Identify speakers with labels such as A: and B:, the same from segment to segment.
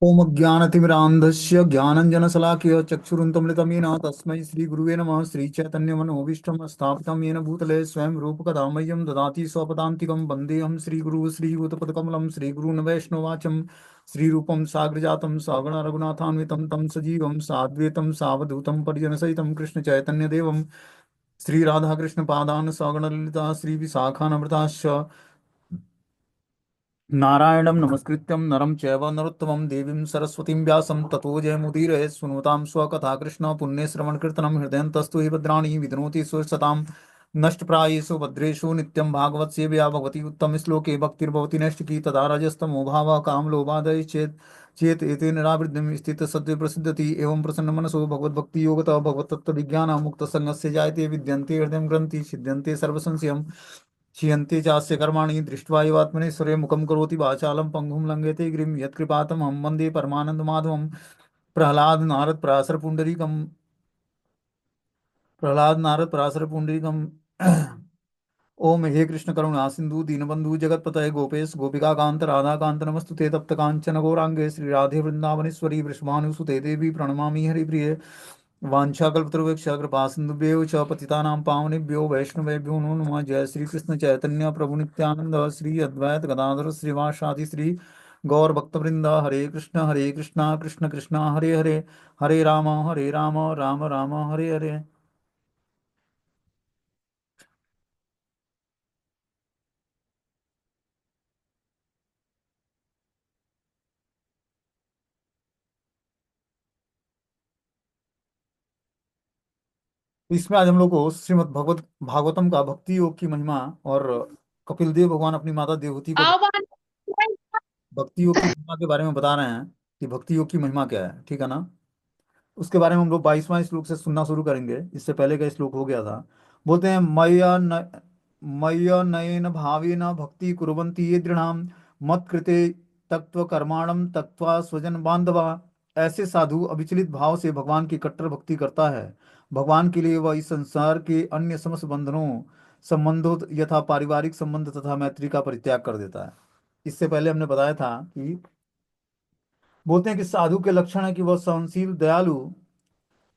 A: ओम ज्ञानतिमिरान्धस्य ज्ञानञ्जनशलाकया चक्षुरुन्मिलितं येन तस्मै श्रीगुरुवे नमः। श्रीचैतन्यमनोभीष्टं स्थापितं येन भूतले स्वयं रूपकदा मह्यं ददाति स्वपदान्तिकं। वन्देऽहं श्रीगुरुः श्रीयुतपदकमलं श्रीगुरून् वैष्णवाचं श्रीरूपं साग्रजातं सगण रघुनाथान्वितं तं सजीवं साद्वैतं सावधूतं परिजनसहितं कृष्णचैतन्यदेवं श्रीराधाकृष्णपादान् सगणललिता श्रीविशाखान्विताश्च नारायणं नमस्कृत्यं नरं चैव नरोत्तमं देवीं सरस्वतीं व्यासं ततो जयमुदीरये। सुनतां स्वकथा कृष्ण पुण्यश्रवणकीर्तनं हृदयन्तस्तु हि भद्राणि विधनोति सुरसतां नष्टप्रायेषु भद्रेषु नित्यं भागवत सेवया भगवती उत्तम श्लोके भक्तिर्भवति नैष्टिकी तदा रजस्तमो भावः कामलोभादय चेत् चेत एतेन निरावृत्तिं स्थित सत्त्वे प्रसिद्धति। एवं प्रसन्न मनसो भगवद्भक्ति योगतः भगवतत्व विज्ञान मुक्त संगस्य जायते विद्यन्ते हृदय ग्रन्थि छिद्यन्ते सर्वसंशयम् क्षीयन्ते चास्य कर्माणि दृष्ट्वा एवात्मनेश्वरे मुखं करोति वाचालं पङ्गुं लङ्घयते गिरिं यत्कृपातमहं वन्दे परमानन्दमाधवं। प्रह्लाद नारद पराशर पुण्डरीकं प्रह्लाद नारद पराशर पुण्डरीकं ओम हे कृष्ण करुणा सिंधु दीनबंधु जगतपतये गोपेश गोपिका कांत राधा कांत नमस्तुते तप्त कांचन गौरांगे श्री राधे वृंदावनेश्वरी वृषभानुसुते देवी प्रणमामि हरिप्रिये। वाञ्छाकल्पतरुवृक्ष कृपा सिन्धुभ्यो च पतितानां पावनेभ्यो वैष्णवेभ्यो नमो नमः। जय श्री कृष्ण चैतन्य प्रभु नित्यानंद श्री अद्वैत गदाधर श्रीवासादि श्री गौर भक्तवृंद। हरे कृष्णा कृष्ण कृष्णा हरे हरे, हरे राम राम राम हरे हरे। इसमें आज हम लोग को श्रीमद् भगवत भागवतम का भक्ति योग की महिमा और कपिल देव भगवान अपनी माता देवहूति को
B: आह्वान।
A: भक्ति योग की महिमा के बारे में बता रहे हैं कि भक्ति योग की महिमा क्या है, ठीक है ना। उसके बारे में हम लोग 22वां श्लोक से सुनना शुरू करेंगे। इससे पहले का श्लोक हो गया था। बोलते हैं मय्य नयन भावेन भक्ति कुर्वन्ति ये दृढ़ाम मत कृते तत्व कर्माणम तत्वा स्वजन बांधवा। ऐसे साधु अविचलित भाव से भगवान की कट्टर भक्ति करता है। भगवान के लिए वह इस संसार के अन्य समस्त बंधनों संबंधों यथा पारिवारिक संबंध तथा मैत्री का परित्याग कर देता है। इससे पहले हमने बताया था कि बोलते हैं कि साधु के लक्षण है कि वह सहनशील दयालु,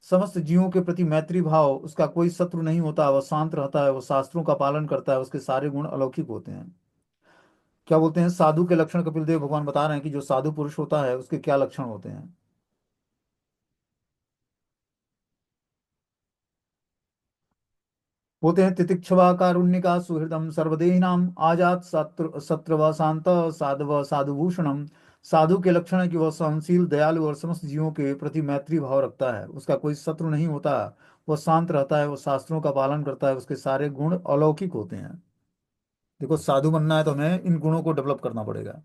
A: समस्त जीवों के प्रति मैत्री भाव, उसका कोई शत्रु नहीं होता, वह शांत रहता है, वह शास्त्रों का पालन करता है, उसके सारे गुण अलौकिक होते हैं। क्या बोलते हैं साधु के लक्षण, कपिल देव भगवान बता रहे हैं कि जो साधु पुरुष होता है उसके क्या लक्षण होते हैं। बोलते हैं तितिक्षवा कारुण्यका सुहृदम सर्वदेहिनाम आजात शत्रु शत्रव शांत साधव साधुभूषणम। साधु के लक्षण है कि वह सहनशील दयालु और समस्त जीवों के प्रति मैत्री भाव रखता है, उसका कोई शत्रु नहीं होता, वह शांत रहता है, वह शास्त्रों का पालन करता है, उसके सारे गुण अलौकिक होते हैं। देखो साधु बनना है तो हमें इन गुणों को डेवलप करना पड़ेगा।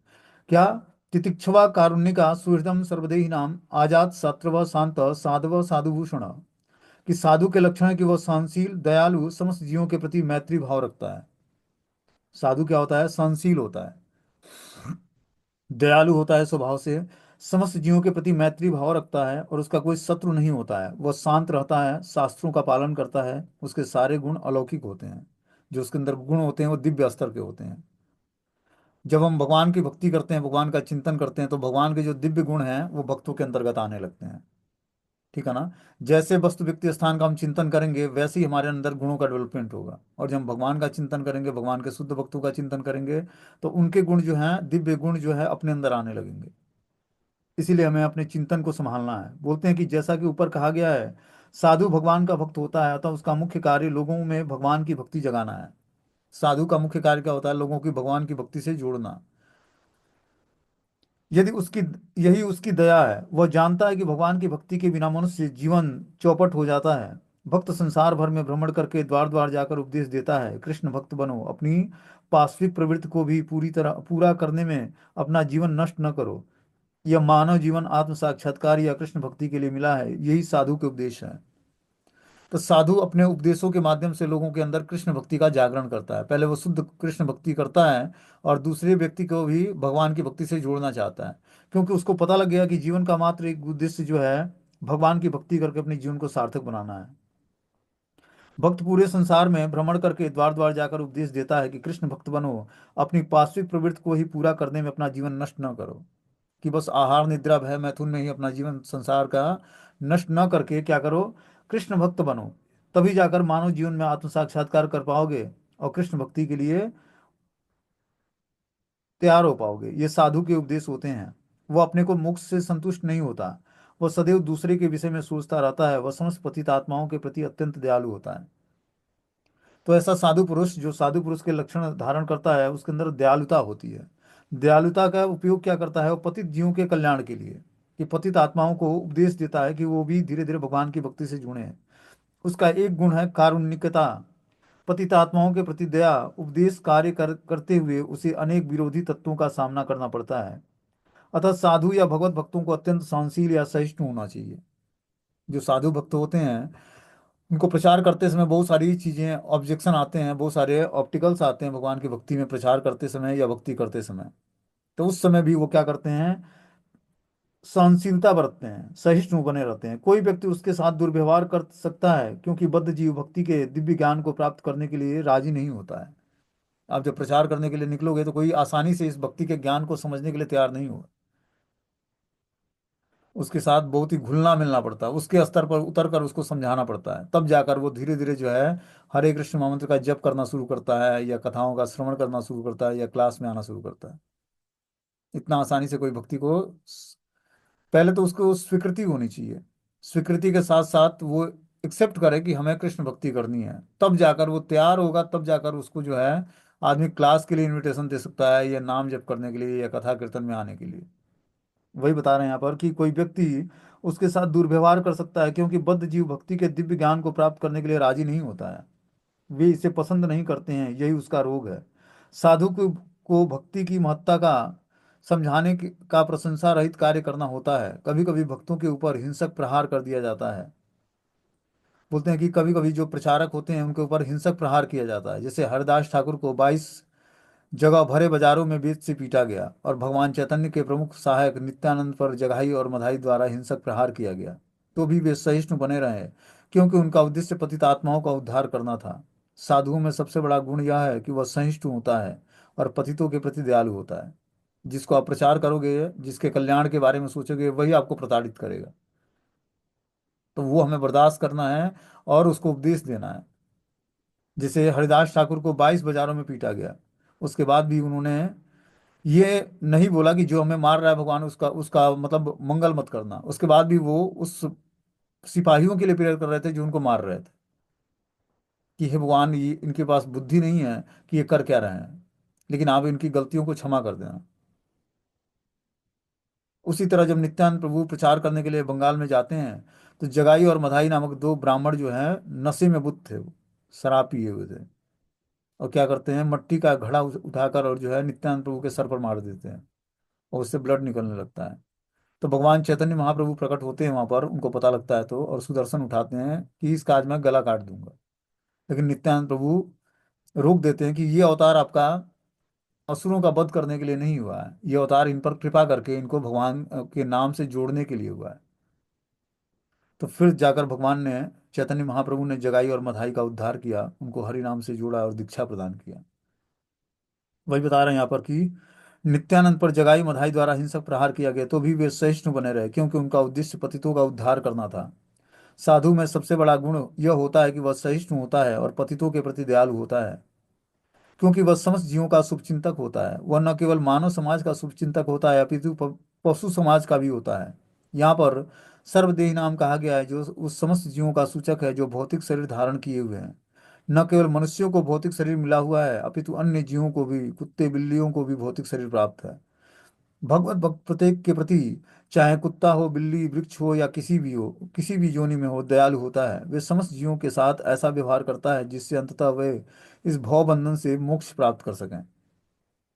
A: क्या? तितिक्षवा कारुण्यका सुहृदम सर्वदेही नाम आजात शत्रव शांत साधव साधुभूषण। कि साधु के लक्षण है कि वह सहनशील दयालु समस्त जीवों के प्रति मैत्री भाव रखता है। साधु क्या होता है? सहनशील होता है, दयालु होता है स्वभाव से, समस्त जीवों के प्रति मैत्री भाव रखता है और उसका कोई शत्रु नहीं होता है, वह शांत रहता है, शास्त्रों का पालन करता है, उसके सारे गुण अलौकिक होते हैं। जो उसके अंदर गुण होते हैं वो दिव्य स्तर के होते हैं। जब हम भगवान की भक्ति करते हैं, भगवान का चिंतन करते हैं, तो भगवान के जो दिव्य गुण हैं वो भक्तों के अंतर्गत आने लगते हैं, ठीक है ना। जैसे वस्तु व्यक्ति स्थान का हम चिंतन करेंगे वैसे ही हमारे अंदर गुणों का डेवलपमेंट होगा। और जब हम भगवान का चिंतन करेंगे, भगवान के शुद्ध भक्तों का चिंतन करेंगे, तो उनके गुण जो हैं, दिव्य गुण जो है अपने अंदर आने लगेंगे। इसीलिए हमें अपने चिंतन को संभालना है। बोलते हैं कि जैसा कि ऊपर कहा गया है, साधु भगवान का भक्त होता है, अतः उसका मुख्य कार्य लोगों में भगवान की भक्ति जगाना है। साधु का मुख्य कार्य क्या होता है? लोगों की भगवान की भक्ति से जोड़ना। यदि उसकी यही उसकी दया है, वह जानता है कि भगवान की भक्ति के बिना मनुष्य जीवन चौपट हो जाता है। भक्त संसार भर में भ्रमण करके द्वार द्वार जाकर उपदेश देता है, कृष्ण भक्त बनो, अपनी पार्श्विक प्रवृत्ति को भी पूरी तरह पूरा करने में अपना जीवन नष्ट न करो। यह मानव जीवन आत्म साक्षात्कार या कृष्ण भक्ति के लिए मिला है, यही साधु के उपदेश है। तो साधु अपने उपदेशों के माध्यम से लोगों के अंदर कृष्ण भक्ति का जागरण करता है। पहले वो शुद्ध कृष्ण भक्ति करता है और दूसरे व्यक्ति को भी भगवान की भक्ति से जोड़ना चाहता है, क्योंकि उसको पता लग गया कि जीवन का मात्र एक उद्देश्य जो है भगवान की भक्ति करके अपने जीवन को सार्थक बनाना है। भक्त पूरे संसार में भ्रमण करके द्वार द्वार जाकर उपदेश देता है कि कृष्ण भक्त बनो, अपनी पार्श्विक प्रवृत्ति को ही पूरा करने में अपना जीवन नष्ट न करो। कि बस आहार निद्रा भय मैथुन में ही अपना जीवन संसार का नष्ट न करके क्या करो, कृष्ण भक्त बनो। तभी जाकर मानव जीवन में आत्म साक्षात्कार कर पाओगे और कृष्ण भक्ति के लिए तैयार हो पाओगे। ये साधु के उपदेश होते हैं। वो अपने को मोक्ष से संतुष्ट नहीं होता, वह सदैव दूसरे के विषय में सोचता रहता है, वह समस्त पतित आत्माओं के प्रति अत्यंत दयालु होता है। तो ऐसा साधु पुरुष जो साधु पुरुष के लक्षण धारण करता है उसके अंदर दयालुता होती है। दयालुता का उपयोग क्या करता है, वो पतित जीवों के कल्याण के लिए, कि पतित आत्माओं को उपदेश देता है कि वो भी धीरे धीरे भगवान की भक्ति से जुड़े। उसका एक गुण है कारुण्यकता, पतित आत्माओं के प्रति दया। उपदेश कार्य करते हुए उसे अनेक विरोधी तत्वों का सामना करना पड़ता है। अतः साधु या भगवत भक्तों को अत्यंत सहनशील या सहिष्णु होना चाहिए। जो साधु भक्त होते हैं उनको प्रचार करते समय बहुत सारी चीजें ऑब्जेक्शन आते हैं, बहुत सारे ऑप्टिकल्स आते हैं भगवान की भक्ति में प्रचार करते समय या भक्ति करते समय। तो उस समय भी वो क्या करते हैं, सहनशीलता बरतते हैं, सहिष्णु बने रहते हैं। कोई व्यक्ति उसके साथ दुर्व्यवहार कर सकता है क्योंकि बद्ध जीव भक्ति के दिव्य ज्ञान को प्राप्त करने के लिए राजी नहीं होता है। आप जब प्रचार करने के लिए निकलोगे तो कोई आसानी से इस भक्ति के ज्ञान को समझने के लिए तैयार नहीं होगा। उसके साथ बहुत ही घुलना मिलना पड़ता है, उसके स्तर पर उतर कर उसको समझाना पड़ता है, तब जाकर वो धीरे धीरे जो है हरे कृष्ण महामंत्र का जप करना शुरू करता है, या कथाओं का श्रवण करना शुरू करता है, या क्लास में आना शुरू करता है। इतना आसानी से कोई भक्ति को पहले तो उसको स्वीकृति होनी चाहिए। स्वीकृति के साथ साथ वो एक्सेप्ट करे कि हमें कृष्ण भक्ति करनी है, तब जाकर वो तैयार होगा, तब जाकर उसको जो है आदमी क्लास के लिए इनविटेशन दे सकता है, या नाम जप करने के लिए, या कथा कीर्तन में आने के लिए। वही बता रहे हैं यहाँ पर कि कोई व्यक्ति उसके साथ दुर्व्यवहार कर सकता है क्योंकि बद्ध जीव भक्ति के दिव्य ज्ञान को प्राप्त करने के लिए राजी नहीं होता है। वे इसे पसंद नहीं करते हैं, यही उसका रोग है। साधु को भक्ति की महत्ता का का प्रशंसा रहित कार्य करना होता है। कभी कभी भक्तों के ऊपर हिंसक प्रहार कर दिया जाता है। बोलते हैं कि कभी कभी जो प्रचारक होते हैं उनके ऊपर हिंसक प्रहार किया जाता है। जैसे हरदास ठाकुर को 22 जगह भरे बाजारों में बेत से पीटा गया, और भगवान चैतन्य के प्रमुख सहायक नित्यानंद पर जगाई और मधाई द्वारा हिंसक प्रहार किया गया। तो भी वे सहिष्णु बने रहे क्योंकि उनका उद्देश्य पतित आत्माओं का उद्धार करना था। साधुओं में सबसे बड़ा गुण यह है कि वह सहिष्णु होता है और पतितों के प्रति दयालु होता है। जिसको आप प्रचार करोगे, जिसके कल्याण के बारे में सोचोगे, वही आपको प्रताड़ित करेगा। तो वो हमें बर्दाश्त करना है और उसको उपदेश देना है। जैसे हरिदास ठाकुर को 22 बाजारों में पीटा गया, उसके बाद भी उन्होंने ये नहीं बोला कि जो हमें मार रहा है भगवान उसका उसका मतलब मंगल मत करना। उसके बाद भी वो उस सिपाहियों के लिए प्रेयर कर रहे थे जो उनको मार रहे थे, कि हे भगवान, ये इनके पास बुद्धि नहीं है कि ये कर क्या रहे हैं, लेकिन आप इनकी गलतियों को क्षमा कर देना। उसी तरह जब नित्यानंद प्रभु प्रचार करने के लिए बंगाल में जाते हैं तो जगाई और मधाई नामक दो ब्राह्मण जो हैं नशे में बुद्ध थे, वो शराब पिए हुए थे, और क्या करते हैं, मट्टी का घड़ा उठाकर और जो है नित्यानंद प्रभु के सर पर मार देते हैं, और उससे ब्लड निकलने लगता है। तो भगवान चैतन्य महाप्रभु प्रकट होते हैं वहां पर, उनको पता लगता है तो, और सुदर्शन उठाते हैं कि इस काज में गला काट दूंगा। लेकिन नित्यानंद प्रभु रोक देते हैं कि ये अवतार आपका असुरों का वध करने के लिए नहीं हुआ है, ये अवतार इन पर कृपा करके इनको भगवान के नाम से जोड़ने के लिए हुआ है। तो फिर जाकर भगवान ने, चैतन्य महाप्रभु ने जगाई और मधाई का उद्धार किया, उनको हरि नाम से जोड़ा और दीक्षा प्रदान किया। वही बता रहे हैं यहाँ पर कि नित्यानंद पर जगाई मधाई द्वारा हिंसक प्रहार किया गया तो भी वे सहिष्णु बने रहे क्योंकि उनका उद्देश्य पतितों का उद्धार करना था। साधु में सबसे बड़ा गुण यह होता है कि वह सहिष्णु होता है और पतितों के प्रति दयालु होता है, क्योंकि वह समस्त जीवों का शुभचिंतक होता है। वह न केवल मानव समाज का शुभचिंतक होता है अपितु पशु समाज का भी होता है। यहाँ पर सर्वदेही नाम कहा गया है जो उस समस्त जीवों का सूचक है जो भौतिक शरीर धारण किए हुए हैं। न केवल मनुष्यों को भौतिक शरीर मिला हुआ है अपितु अन्य जीवों को भी, कुत्ते बिल्लियों को भी भौतिक शरीर प्राप्त है। भगवत भक्त प्रत्येक के प्रति, चाहे कुत्ता हो, बिल्ली, वृक्ष हो, या किसी भी हो, किसी भी योनि में हो, दयालु होता है। वे समस्त जीवों के साथ ऐसा व्यवहार करता है जिससे अंततः वे इस भव बंधन से मोक्ष प्राप्त कर सकें।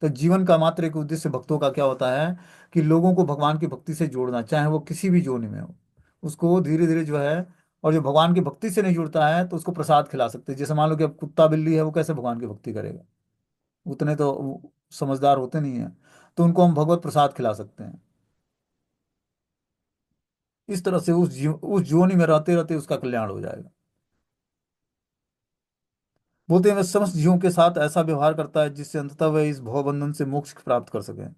A: तो जीवन का मात्र एक उद्देश्य भक्तों का क्या होता है कि लोगों को भगवान की भक्ति से जोड़ना, चाहे वो किसी भी योनि में हो। उसको धीरे धीरे जो है, और जो भगवान की भक्ति से नहीं जुड़ता है तो उसको प्रसाद खिला सकते हैं। जैसे मान लो कि अब कुत्ता बिल्ली है, वो कैसे भगवान की भक्ति करेगा, उतने तो वो समझदार होते नहीं है। तो उनको हम भगवत प्रसाद खिला सकते हैं। इस तरह से उस जोनी में रहते रहते उसका कल्याण हो जाएगा। बोलते हैं वह समस्त जीवों के साथ ऐसा व्यवहार करता है जिससे अंततः वह इस भवबंधन से मोक्ष प्राप्त कर सके।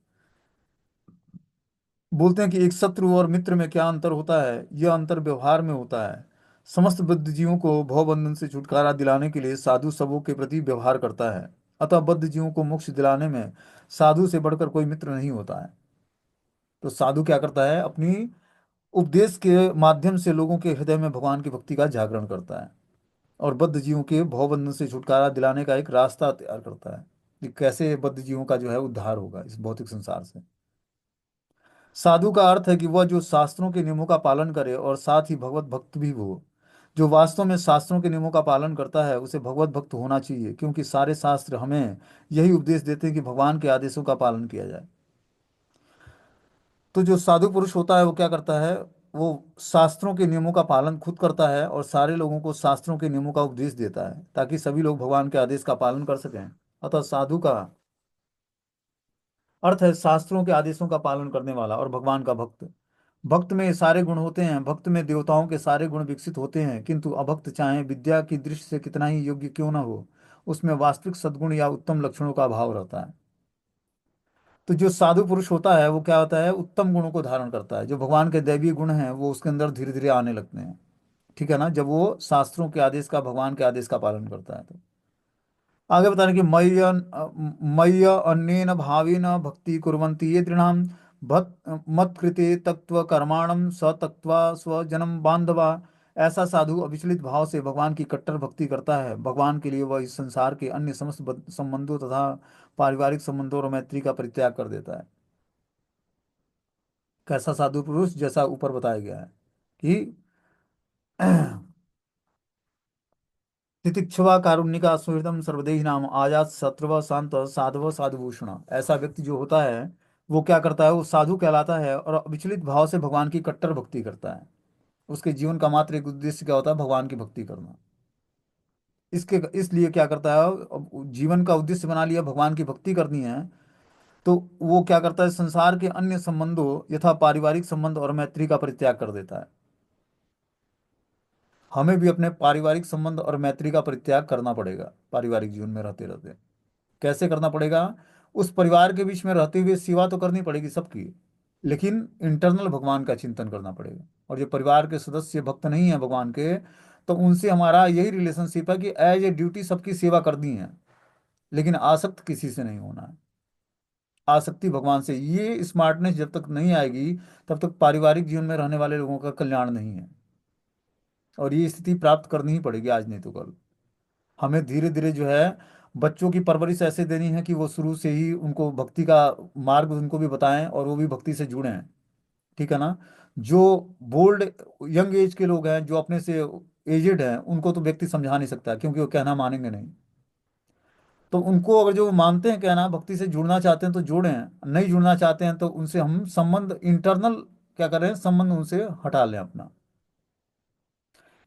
A: बोलते हैं कि एक शत्रु और मित्र में क्या अंतर होता है, यह अंतर व्यवहार में होता है। समस्त बद्ध जीवों को भवबंधन से छुटकारा दिलाने के लिए साधु सबों के प्रति व्यवहार करता है। अतः बद्ध जीवों को मोक्ष दिलाने में साधु से बढ़कर कोई मित्र नहीं होता है। तो साधु क्या करता है, अपनी उपदेश के माध्यम से लोगों के हृदय में भगवान की भक्ति का जागरण करता है, और बद्ध जीवों के भवबंधन से छुटकारा दिलाने का एक रास्ता तैयार करता है कि कैसे बद्ध जीवों का जो है उद्धार होगा इस भौतिक संसार से। साधु का अर्थ है कि वह जो शास्त्रों के नियमों का पालन करे और साथ ही भगवत भक्त भी हो। जो वास्तव में शास्त्रों के नियमों का पालन करता है उसे भगवत भक्त होना चाहिए, क्योंकि सारे शास्त्र हमें यही उपदेश देते हैं कि भगवान के आदेशों का पालन किया जाए। तो जो साधु पुरुष होता है वो क्या करता है, वो शास्त्रों के नियमों का पालन खुद करता है और सारे लोगों को शास्त्रों के नियमों का उपदेश देता है, ताकि सभी लोग भगवान के आदेश का पालन कर सकें। अतः साधु का अर्थ है शास्त्रों के आदेशों का पालन करने वाला और भगवान का भक्त। भक्त में ये सारे गुण होते हैं, भक्त में देवताओं के सारे गुण विकसित होते हैं, किंतु अभक्त चाहे विद्या की दृष्टि से कितना ही योग्य क्यों न हो, उसमें वास्तविक सद्गुण या उत्तम लक्षणों का अभाव रहता है। तो जो साधु पुरुष होता है वो क्या होता है, उत्तम गुणों को धारण करता है। जो भगवान के दैवीय गुण हैं वो उसके अंदर धीरे धीरे आने लगते हैं। ठीक है ना, जब वो शास्त्रों के आदेश का, भगवान के आदेश का पालन करता है तो। आगे बता रहे हैं कि मय्य अन्येन भावेन भक्ति कुर्वन्ति ये दृढ़ाम भक्त मत्कृते तत्व कर्माणम स तत्वा स्वजनम बांधवा। ऐसा साधु अविचलित भाव से भगवान की कट्टर भक्ति करता है। भगवान के लिए वह इस संसार के अन्य समस्त संबंधों तथा पारिवारिक संबंधों और मैत्री का परित्याग कर देता है। कैसा साधु पुरुष, जैसा ऊपर बताया गया है कि तितिक्षवा कारुण्यका सुहृदम सर्वदेहि नाम आजात शत्रव शांत साधव साधुभूषण। ऐसा व्यक्ति जो होता है वो क्या करता है, वो साधु कहलाता है और विचलित भाव से भगवान की कट्टर भक्ति करता है। उसके जीवन का मात्र एक उद्देश्य क्या होता है, भगवान की भक्ति करना। इसके इसलिए क्या करता है, अब जीवन का उद्देश्य बना लिया भगवान की भक्ति करनी है, तो वो क्या करता है, संसार के अन्य संबंधों यथा पारिवारिक संबंध और मैत्री का परित्याग कर देता है। हमें भी अपने पारिवारिक संबंध और मैत्री का परित्याग करना पड़ेगा पारिवारिक जीवन में रहते रहते। कैसे करना पड़ेगा, उस परिवार के बीच में रहते हुए सेवा तो करनी पड़ेगी सबकी, लेकिन इंटरनल भगवान का चिंतन करना पड़ेगा। और जो परिवार के सदस्य भक्त नहीं है भगवान के, तो उनसे हमारा यही रिलेशनशिप है कि एज ए ड्यूटी सबकी सेवा करनी है, लेकिन आसक्त किसी से नहीं होना है। आसक्ति भगवान से, ये स्मार्टनेस जब तक नहीं आएगी तब तक पारिवारिक जीवन में रहने वाले लोगों का कल्याण नहीं है। और ये स्थिति प्राप्त करनी ही पड़ेगी आज नहीं तो कल। हमें धीरे धीरे जो है बच्चों की परवरिश ऐसे देनी है कि वो शुरू से ही उनको भक्ति का मार्ग उनको भी बताएं और वो भी भक्ति से जुड़ें। ठीक है ना। जो बोल्ड यंग एज के लोग हैं, जो अपने से एजेड हैं, उनको तो व्यक्ति समझा नहीं सकता क्योंकि वो कहना मानेंगे नहीं। तो उनको अगर जो मानते हैं कहना, भक्ति से जुड़ना चाहते हैं तो जोड़ें, नहीं जुड़ना चाहते हैं तो उनसे हम संबंध इंटरनल क्या करें, संबंध उनसे हटा लें अपना।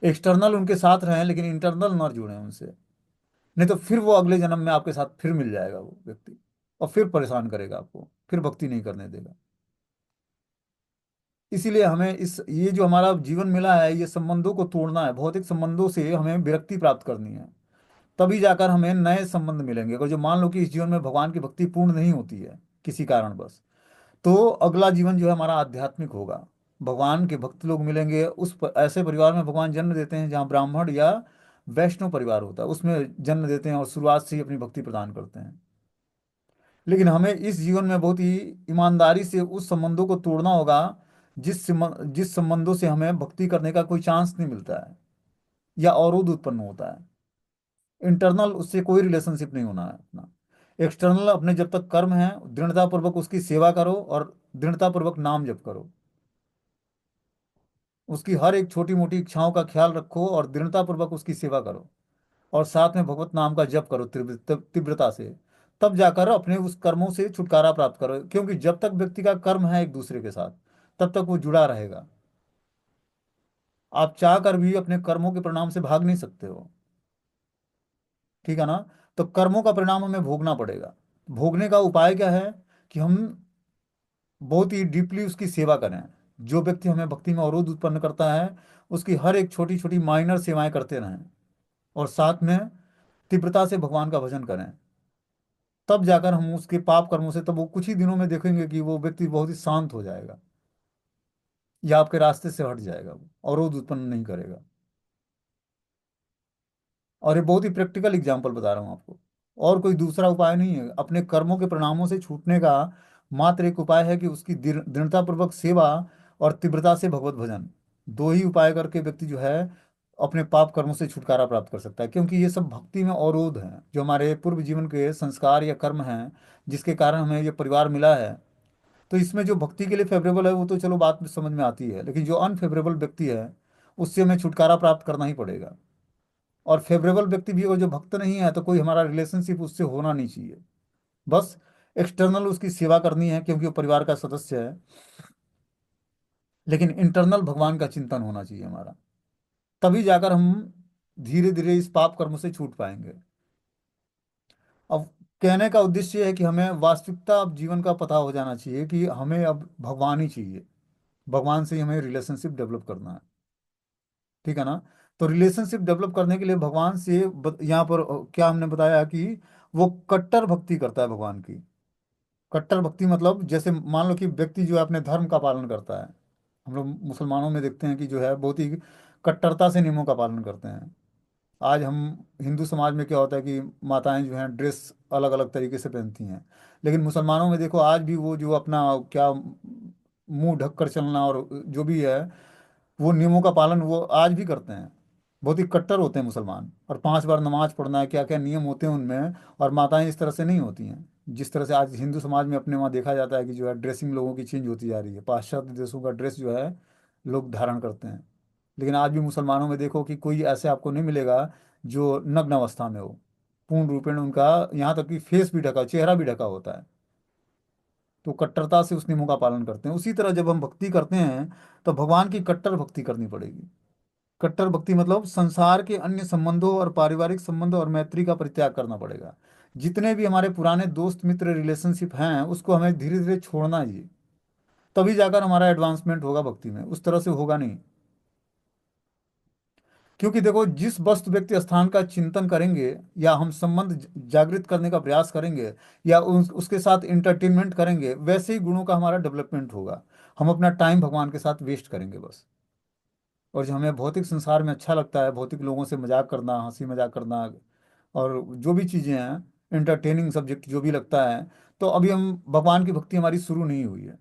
A: एक्सटर्नल उनके साथ रहें लेकिन इंटरनल ना जुड़ें उनसे। नहीं तो फिर वो अगले जन्म में आपके साथ फिर मिल जाएगा वो व्यक्ति, और फिर परेशान करेगा आपको, फिर भक्ति नहीं करने देगा। इसीलिए हमें इस ये जो हमारा जीवन मिला है, ये संबंधों को तोड़ना है, भौतिक संबंधों से हमें विरक्ति प्राप्त करनी है। तभी जाकर हमें नए संबंध मिलेंगे। अगर जो मान लो कि इस जीवन में भगवान की भक्ति पूर्ण नहीं होती है किसी कारणवश, तो अगला जीवन जो है हमारा आध्यात्मिक होगा। भगवान के भक्त लोग मिलेंगे, ऐसे परिवार में भगवान जन्म देते हैं जहाँ ब्राह्मण या वैष्णव परिवार होता है, उसमें जन्म देते हैं और शुरुआत से ही अपनी भक्ति प्रदान करते हैं। लेकिन हमें इस जीवन में बहुत ही ईमानदारी से उस संबंधों को तोड़ना होगा जिस संबंधों से हमें भक्ति करने का कोई चांस नहीं मिलता है या अवरोध उत्पन्न होता है। इंटरनल उससे कोई रिलेशनशिप नहीं होना है अपना। एक्सटर्नल अपने जब तक कर्म है दृढ़तापूर्वक उसकी सेवा करो और दृढ़तापूर्वक नाम जप करो। उसकी हर एक छोटी मोटी इच्छाओं का ख्याल रखो और दृढ़तापूर्वक उसकी सेवा करो, और साथ में भगवत नाम का जप करो तीव्रता से। तब जाकर अपने उस कर्मों से छुटकारा प्राप्त करो, क्योंकि जब तक व्यक्ति का कर्म है एक दूसरे के साथ तब तक वो जुड़ा रहेगा। आप चाह कर भी अपने कर्मों के परिणाम से भाग नहीं सकते हो। ठीक है ना। तो कर्मों का परिणाम हमें भोगना पड़ेगा। भोगने का उपाय क्या है, कि हम बहुत ही डीपली उसकी सेवा करें। जो व्यक्ति हमें भक्ति में अवरोध उत्पन्न करता है उसकी हर एक छोटी छोटी माइनर सेवाएं करते रहें, और साथ में तीव्रता से भगवान का भजन करें। तब जाकर हम उसके पाप कर्मों से, तब वो कुछ ही दिनों में देखेंगे कि वो व्यक्ति बहुत ही शांत हो जाएगा। या आपके रास्ते से हट जाएगा, वो अवरोध उत्पन्न नहीं करेगा। और ये बहुत ही प्रैक्टिकल एग्जाम्पल बता रहा हूँ आपको। और कोई दूसरा उपाय नहीं है। अपने कर्मों के परिणामों से छूटने का मात्र एक उपाय है कि उसकी दृढ़तापूर्वक सेवा और तीव्रता से भगवत भजन। दो ही उपाय करके व्यक्ति जो है अपने पाप कर्मों से छुटकारा प्राप्त कर सकता है, क्योंकि ये सब भक्ति में अवरोध हैं, जो हमारे पूर्व जीवन के संस्कार या कर्म हैं, जिसके कारण हमें ये परिवार मिला है। तो इसमें जो भक्ति के लिए फेवरेबल है वो तो चलो बात में समझ में आती है, लेकिन जो अनफेवरेबल व्यक्ति है उससे हमें छुटकारा प्राप्त करना ही पड़ेगा। और फेवरेबल व्यक्ति भी, और जो भक्त नहीं है, तो कोई हमारा रिलेशनशिप उससे होना नहीं चाहिए। बस एक्सटर्नल उसकी सेवा करनी है क्योंकि वो परिवार का सदस्य है, लेकिन इंटरनल भगवान का चिंतन होना चाहिए हमारा। तभी जाकर हम धीरे धीरे इस पाप कर्म से छूट पाएंगे। अब कहने का उद्देश्य है कि हमें वास्तविकता अब जीवन का पता हो जाना चाहिए कि हमें अब भगवान ही चाहिए। भगवान से ही हमें रिलेशनशिप डेवलप करना है। ठीक है ना। तो रिलेशनशिप डेवलप करने के लिए भगवान से यहाँ पर क्या हमने बताया कि वो कट्टर भक्ति करता है भगवान की। कट्टर भक्ति मतलब जैसे मान लो कि व्यक्ति जो है अपने धर्म का पालन करता है। हम लोग मुसलमानों में देखते हैं कि जो है बहुत ही कट्टरता से नियमों का पालन करते हैं। आज हम हिंदू समाज में क्या होता है कि माताएं जो हैं ड्रेस अलग अलग तरीके से पहनती हैं, लेकिन मुसलमानों में देखो आज भी वो जो अपना क्या मुंह ढक कर चलना और जो भी है वो नियमों का पालन वो आज भी करते हैं। बहुत ही कट्टर होते हैं मुसलमान, और 5 बार नमाज पढ़ना है, क्या क्या नियम होते हैं उनमें। और माताएं इस तरह से नहीं होती हैं जिस तरह से आज हिंदू समाज में अपने वहाँ देखा जाता है कि जो है ड्रेसिंग लोगों की चेंज होती जा रही है। पाश्चात्य देशों का ड्रेस जो है लोग धारण करते हैं, लेकिन आज भी मुसलमानों में देखो कि कोई ऐसे आपको नहीं मिलेगा जो नग्न अवस्था में हो। पूर्ण रूपेण उनका यहाँ तक कि फेस भी ढका, चेहरा भी ढका होता है। तो कट्टरता से उस नियमों का पालन करते हैं। उसी तरह जब हम भक्ति करते हैं तो भगवान की कट्टर भक्ति करनी पड़ेगी। कट्टर भक्ति मतलब संसार के अन्य संबंधों और पारिवारिक संबंध और मैत्री का परित्याग करना पड़ेगा। जितने भी हमारे पुराने दोस्त मित्र रिलेशनशिप हैं उसको हमें धीरे धीरे छोड़ना ही। तभी जाकर हमारा एडवांसमेंट होगा भक्ति में, उस तरह से होगा नहीं। क्योंकि देखो जिस वस्तु व्यक्ति स्थान का चिंतन करेंगे, या हम संबंध जागृत करने का प्रयास करेंगे, या उसके साथ इंटरटेनमेंट करेंगे, वैसे ही गुणों का हमारा डेवलपमेंट होगा। हम अपना टाइम भगवान के साथ वेस्ट करेंगे बस। और जो हमें भौतिक संसार में अच्छा लगता है, भौतिक लोगों से मजाक करना, हंसी मजाक करना, और जो भी चीज़ें हैं इंटरटेनिंग सब्जेक्ट जो भी लगता है, तो अभी हम भगवान की भक्ति हमारी शुरू नहीं हुई है।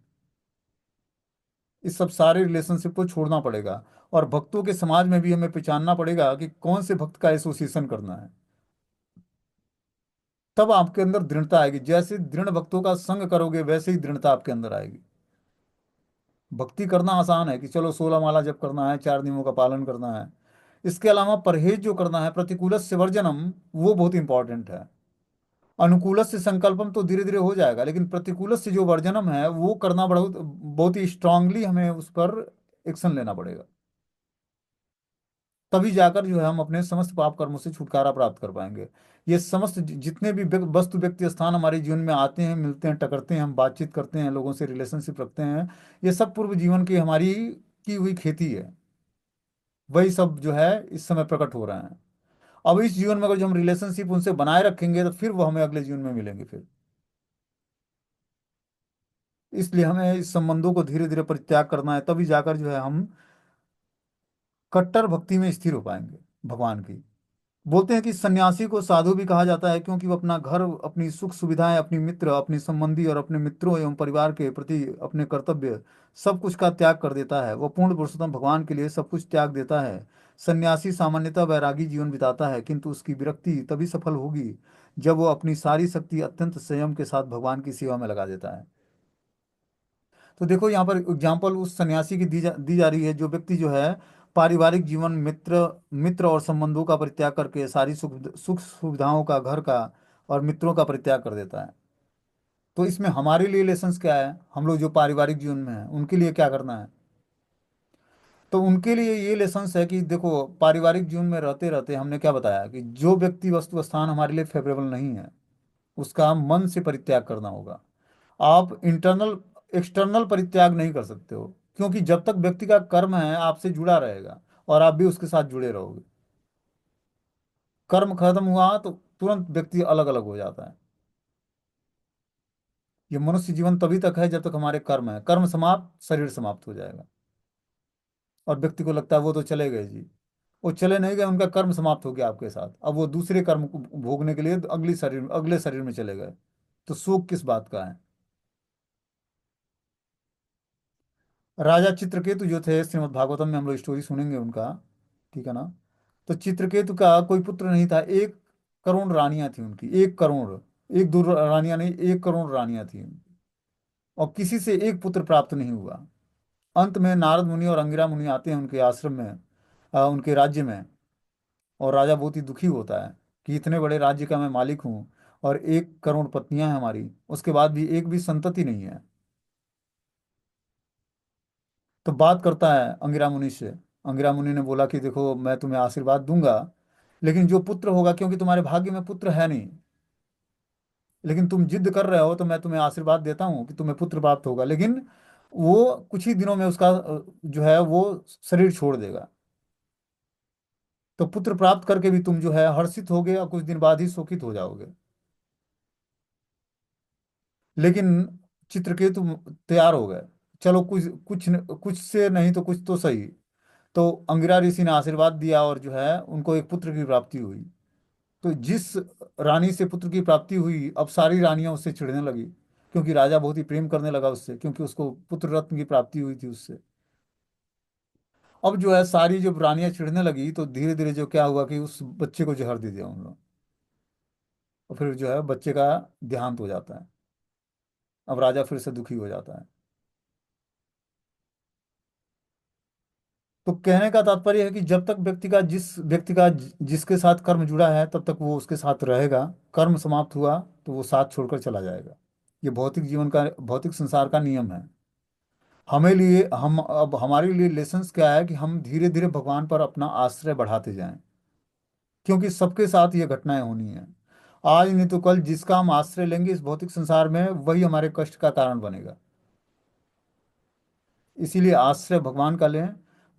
A: इस सब सारे रिलेशनशिप को छोड़ना पड़ेगा। और भक्तों के समाज में भी हमें पहचानना पड़ेगा कि कौन से भक्त का एसोसिएशन करना है। तब आपके अंदर दृढ़ता आएगी। जैसे दृढ़ भक्तों का संग करोगे वैसे ही दृढ़ता आपके अंदर आएगी। भक्ति करना आसान है कि चलो 16 माला जप करना है, 4 नियमों का पालन करना है। इसके अलावा परहेज जो करना है, प्रतिकूल से वर्जनम, वो बहुत इंपॉर्टेंट है। अनुकूल से संकल्पम तो धीरे धीरे हो जाएगा, लेकिन प्रतिकूल से जो वर्जनम है वो करना बहुत बहुत ही स्ट्रांगली हमें उस पर एक्शन लेना पड़ेगा। तभी जाकर जो है हम अपने समस्त पाप कर्मों से छुटकारा प्राप्त कर पाएंगे। ये समस्त जितने भी वस्तु व्यक्ति स्थान हमारे जीवन में आते हैं, मिलते हैं, टकरते हैं, हम बातचीत करते हैं, लोगों से रिलेशनशिप रखते हैं, ये सब पूर्व जीवन की हमारी की हुई खेती है। वही सब जो है इस समय प्रकट हो रहा है। अब इस जीवन में अगर जो हम रिलेशनशिप उनसे बनाए रखेंगे तो फिर वो हमें अगले जीवन में मिलेंगे फिर। इसलिए हमें इस संबंधों को धीरे धीरे परित्याग करना है, तभी जाकर जो है हम कट्टर भक्ति में स्थिर हो पाएंगे भगवान की। बोलते हैं कि सन्यासी को साधु भी कहा जाता है क्योंकि वो अपना घर, अपनी सुख सुविधाएं, अपनी मित्र, अपनी संबंधी और अपने मित्रों एवं परिवार के प्रति अपने कर्तव्य सब कुछ का त्याग कर देता है। वो पूर्ण पुरुषोत्तम भगवान के लिए सब कुछ त्याग देता है। सन्यासी सामान्यतः वैरागी जीवन बिताता है, किंतु उसकी विरक्ति तभी सफल होगी जब वो अपनी सारी शक्ति अत्यंत संयम के साथ भगवान की सेवा में लगा देता है। तो देखो यहाँ पर एग्जाम्पल उस सन्यासी की दी जा रही है जो व्यक्ति जो है पारिवारिक जीवन, मित्र मित्र और संबंधों का परित्याग करके सारी सुख सुख सुविधाओं का, घर का और मित्रों का परित्याग कर देता है। तो इसमें हमारे लिए लेसन्स क्या है, हम लोग जो पारिवारिक जीवन में हैं उनके लिए क्या करना है। तो उनके लिए ये लेसन्स है कि देखो पारिवारिक जीवन में रहते रहते हमने क्या बताया कि जो व्यक्ति वस्तु स्थान हमारे लिए फेवरेबल नहीं है उसका मन से परित्याग करना होगा। आप इंटरनल एक्सटर्नल परित्याग नहीं कर सकते हो, क्योंकि जब तक व्यक्ति का कर्म है आपसे जुड़ा रहेगा और आप भी उसके साथ जुड़े रहोगे। कर्म खत्म हुआ तो तुरंत व्यक्ति अलग अलग हो जाता है। ये मनुष्य जीवन तभी तक है जब तक हमारे कर्म है, कर्म समाप्त शरीर समाप्त हो जाएगा। और व्यक्ति को लगता है वो तो चले गए जी। वो चले नहीं गए, उनका कर्म समाप्त हो गया आपके साथ, अब वो दूसरे कर्म को भोगने के लिए अगले शरीर में चले गए। तो शोक किस बात का है? राजा चित्रकेतु जो थे, श्रीमद् भागवतम में हम लोग स्टोरी सुनेंगे उनका, ठीक है ना। तो चित्रकेतु का कोई पुत्र नहीं था, 1 करोड़ रानियां थी उनकी, 1 करोड़। एक दो रानियां नहीं, 1 करोड़ रानियां थी। और किसी से एक पुत्र प्राप्त नहीं हुआ। अंत में नारद मुनि और अंगिरा मुनि आते हैं उनके आश्रम में, उनके राज्य में। और राजा बहुत ही दुखी होता है कि इतने बड़े राज्य का मैं मालिक हूँ, और 1 करोड़ पत्नियां हैं हमारी, उसके बाद भी एक भी संतति नहीं है। तो बात करता है अंगिरा मुनि से। अंगिरा मुनि ने बोला कि देखो, मैं तुम्हें आशीर्वाद दूंगा, लेकिन जो पुत्र होगा, क्योंकि तुम्हारे भाग्य में पुत्र है नहीं, लेकिन तुम जिद कर रहे हो, तो मैं तुम्हें आशीर्वाद देता हूँ कि तुम्हें पुत्र प्राप्त होगा, लेकिन वो कुछ ही दिनों में उसका जो है वो शरीर छोड़ देगा। तो पुत्र प्राप्त करके भी तुम जो है हर्षित होगे, और कुछ दिन बाद ही शोकित हो जाओगे। लेकिन चित्रकेतु तैयार हो गए। चलो, कुछ से नहीं तो कुछ तो सही। तो अंगिरा ऋषि ने आशीर्वाद दिया, और जो है उनको एक पुत्र की प्राप्ति हुई। तो जिस रानी से पुत्र की प्राप्ति हुई, अब सारी रानियां उससे चिढ़ने लगी, क्योंकि राजा बहुत ही प्रेम करने लगा उससे, क्योंकि उसको पुत्र रत्न की प्राप्ति हुई थी उससे। अब जो है सारी जब रानियां चिढ़ने लगी, तो धीरे धीरे जो क्या हुआ कि उस बच्चे को जहर दे दिया उन लोग। और फिर जो है बच्चे का देहांत हो जाता है। अब राजा फिर से दुखी हो जाता है। तो कहने का तात्पर्य है कि जब तक व्यक्ति का जिसके साथ कर्म जुड़ा है, तब तक वो उसके साथ रहेगा। कर्म समाप्त हुआ तो वो साथ छोड़कर चला जाएगा। ये भौतिक संसार का नियम है। हमारे लिए लेसन्स क्या है कि हम धीरे धीरे भगवान पर अपना आश्रय बढ़ाते जाएं, क्योंकि सबके साथ ये घटनाएं होनी है। आज नहीं तो कल जिसका हम आश्रय लेंगे इस भौतिक संसार में, वही हमारे कष्ट का कारण बनेगा। इसीलिए आश्रय भगवान का लें।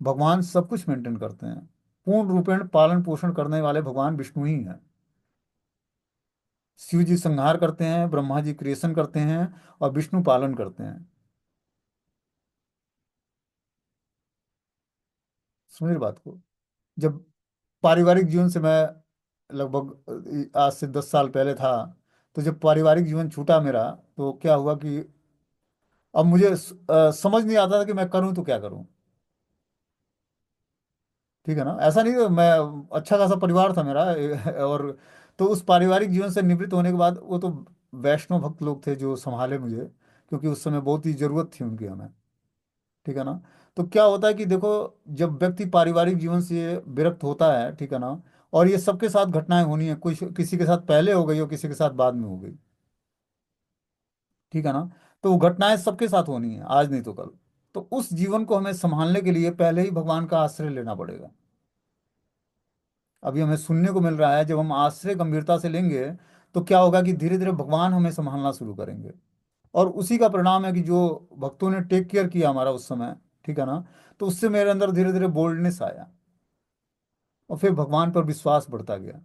A: भगवान सब कुछ मेंटेन करते हैं। पूर्ण रूपेण पालन पोषण करने वाले भगवान विष्णु ही हैं। शिव जी संहार करते हैं, ब्रह्मा जी क्रिएशन करते हैं, और विष्णु पालन करते हैं। समझ रहे बात को? जब पारिवारिक जीवन से मैं लगभग आज से 10 साल पहले था, तो जब पारिवारिक जीवन छूटा मेरा, तो क्या हुआ कि अब मुझे समझ नहीं आता था कि मैं करूं तो क्या करूं। ठीक है ना, ऐसा नहीं, मैं अच्छा खासा परिवार था मेरा और तो उस पारिवारिक जीवन से निवृत्त होने के बाद, वो तो वैष्णव भक्त लोग थे जो संभाले मुझे, क्योंकि उस समय बहुत ही जरूरत थी उनकी हमें। ठीक है ना। तो क्या होता है कि देखो, जब व्यक्ति पारिवारिक जीवन से विरक्त होता है, ठीक है ना, और ये सबके साथ घटनाएं होनी है, कुछ किसी के साथ पहले हो गई और किसी के साथ बाद में हो गई। ठीक है ना। तो वो घटनाएं सबके साथ होनी है, आज नहीं तो कल। तो उस जीवन को हमें संभालने के लिए पहले ही भगवान का आश्रय लेना पड़ेगा। अभी हमें सुनने को मिल रहा है, जब हम आश्रय गंभीरता से लेंगे, तो क्या होगा कि धीरे धीरे भगवान हमें संभालना शुरू करेंगे। और उसी का परिणाम है कि जो भक्तों ने टेक केयर किया हमारा उस समय, ठीक है ना, तो उससे मेरे अंदर धीरे धीरे बोल्डनेस आया, और फिर भगवान पर विश्वास बढ़ता गया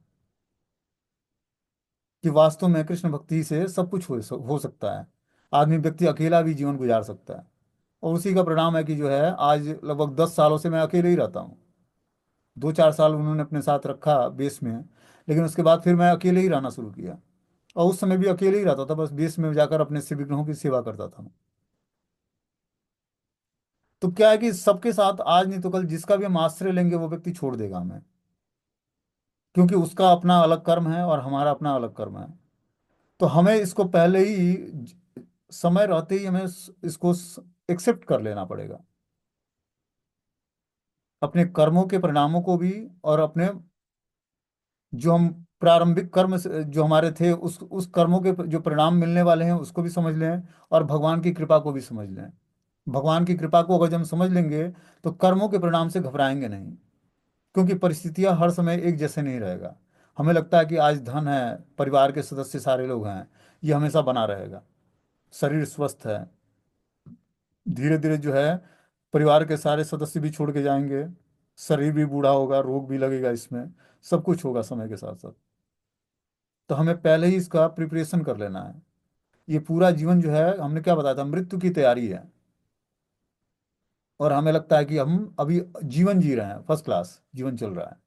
A: कि वास्तव में कृष्ण भक्ति से सब कुछ हो सकता है। आदमी व्यक्ति अकेला भी जीवन गुजार सकता है। और उसी का परिणाम है कि जो है आज लगभग 10 सालों से मैं अकेले ही रहता हूँ। 2-4 साल उन्होंने अपने साथ रखा बेस में, लेकिन उसके बाद फिर मैं अकेले ही रहना शुरू किया। और उस समय भी अकेले ही रहता था, बस बेस में जाकर अपने शिव विग्रहों की सेवा करता था। तो क्या है कि सबके साथ आज नहीं तो कल जिसका भी हम आश्रय लेंगे, वो व्यक्ति छोड़ देगा हमें, क्योंकि उसका अपना अलग कर्म है और हमारा अपना अलग कर्म है। तो हमें इसको पहले ही समय रहते ही हमें इसको एक्सेप्ट कर लेना पड़ेगा, अपने कर्मों के परिणामों को भी, और अपने जो हम प्रारंभिक जो हमारे थे, उस कर्मों के जो परिणाम मिलने वाले हैं उसको भी समझ लें, और भगवान की कृपा को भी समझ लें। भगवान की कृपा को अगर जब हम समझ लेंगे, तो कर्मों के परिणाम से घबराएंगे नहीं, क्योंकि परिस्थितियां हर समय एक जैसे नहीं रहेगा। हमें लगता है कि आज धन है, परिवार के सदस्य सारे लोग हैं, ये हमेशा बना रहेगा, शरीर स्वस्थ है। धीरे धीरे जो है परिवार के सारे सदस्य भी छोड़ के जाएंगे, शरीर भी बूढ़ा होगा, रोग भी लगेगा इसमें, सब कुछ होगा समय के साथ साथ। तो हमें पहले ही इसका प्रिपरेशन कर लेना है। ये पूरा जीवन जो है, हमने क्या बताया था, मृत्यु की तैयारी है। और हमें लगता है कि हम अभी जीवन जी रहे हैं, फर्स्ट क्लास जीवन चल रहा है।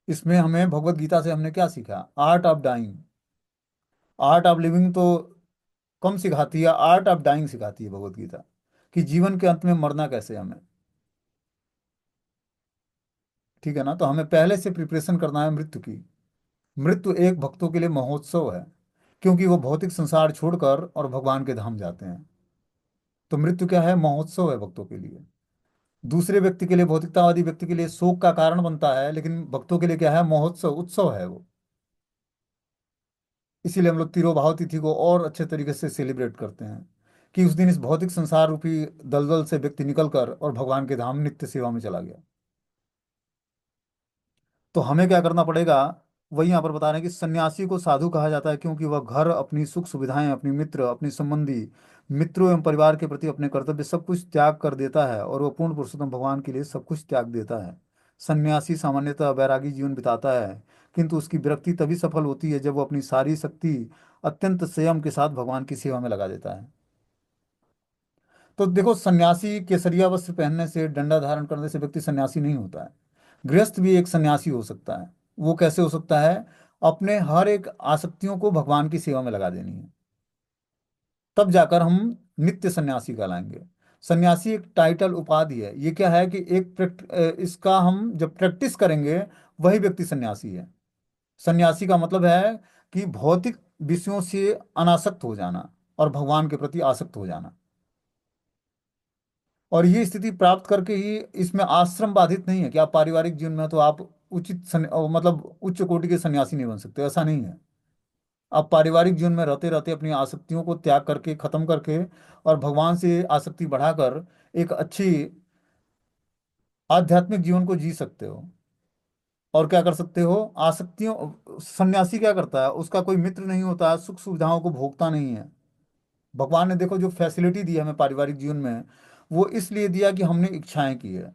A: इसमें हमें भगवत गीता से हमने क्या सीखा? Art of dying. Art of living तो कम सिखाती है, आर्ट ऑफ डाइंग सिखाती है भगवत गीता, कि जीवन के अंत में मरना कैसे है हमें। ठीक है ना? तो हमें पहले से प्रिपरेशन करना है मृत्यु की। मृत्यु एक भक्तों के लिए महोत्सव है, क्योंकि वो भौतिक संसार छोड़कर और भगवान के धाम जाते हैं। तो मृत्यु क्या है? महोत्सव है भक्तों के लिए। दूसरे व्यक्ति के लिए, भौतिकतावादी व्यक्ति के लिए शोक का कारण बनता है, लेकिन भक्तों के लिए क्या है? महोत्सव, उत्सव है वो। इसीलिए हम लोग तिरोभाव तिथि को और अच्छे तरीके से सेलिब्रेट करते हैं, कि उस दिन इस भौतिक संसार रूपी दलदल से व्यक्ति निकलकर और भगवान के धाम नित्य सेवा में चला गया। तो हमें क्या करना पड़ेगा? वही यहाँ पर बता रहे हैं कि सन्यासी को साधु कहा जाता है, क्योंकि वह घर, अपनी सुख सुविधाएं, अपनी मित्र, अपनी संबंधी, मित्रों एवं परिवार के प्रति अपने कर्तव्य सब कुछ त्याग कर देता है, और वह पूर्ण पुरुषोत्तम भगवान के लिए सब कुछ त्याग देता है। सन्यासी सामान्यतः वैरागी जीवन बिताता है, किंतु उसकी विरक्ति तभी सफल होती है जब वो अपनी सारी शक्ति अत्यंत संयम के साथ भगवान की सेवा में लगा देता है। तो देखो, सन्यासी केसरिया वस्त्र पहनने से, डंडा धारण करने से व्यक्ति सन्यासी नहीं होता है। गृहस्थ भी एक सन्यासी हो सकता है। वो कैसे हो सकता है? अपने हर एक आसक्तियों को भगवान की सेवा में लगा देनी है, तब जाकर हम नित्य सन्यासी कहलाएंगे। सन्यासी एक टाइटल, उपाधि है। ये क्या है कि इसका हम जब प्रैक्टिस करेंगे, वही व्यक्ति सन्यासी है। सन्यासी का मतलब है कि भौतिक विषयों से अनासक्त हो जाना और भगवान के प्रति आसक्त हो जाना। और ये स्थिति प्राप्त करके ही, इसमें आश्रम बाधित नहीं है कि आप पारिवारिक जीवन में हो तो आप मतलब उच्च कोटि के सन्यासी नहीं बन सकते, ऐसा नहीं है। आप पारिवारिक जीवन में रहते रहते अपनी आसक्तियों को त्याग करके, खत्म करके, और भगवान से आसक्ति बढ़ाकर एक अच्छी आध्यात्मिक जीवन को जी सकते हो। और क्या कर सकते हो? आसक्तियों, सन्यासी क्या करता है? उसका कोई मित्र नहीं होता है, सुख सुविधाओं को भोगता नहीं है। भगवान ने देखो जो फैसिलिटी दी है हमें पारिवारिक जीवन में, वो इसलिए दिया कि हमने इच्छाएं की है।